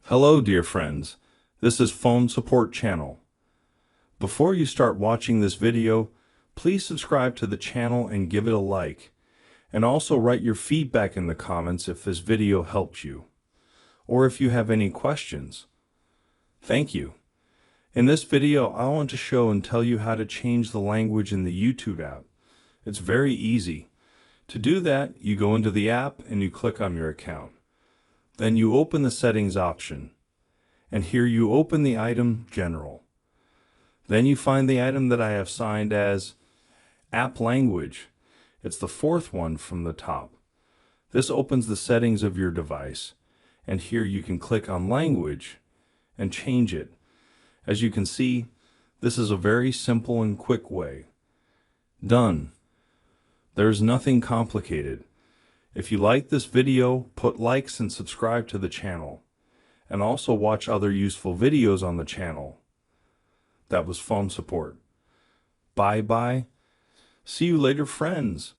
Hello, dear friends. This is Phone Support Channel. Before you start watching this video, please subscribe to the channel and give it a like. And also write your feedback in the comments if this video helped you, or if you have any questions. Thank you. In this video, I want to show and tell you how to change the language in the YouTube app. It's very easy. To do that, you go into the app and you click on your account. Then you open the settings option, and here you open the item General. Then you find the item that I have signed as App Language. It's the fourth one from the top. This opens the settings of your device, and here you can click on Language and change it. As you can see, this is a very simple and quick way. Done. There's nothing complicated. If you like this video, put likes and subscribe to the channel, and also watch other useful videos on the channel. That was Phone Support. Bye bye. See you later, friends.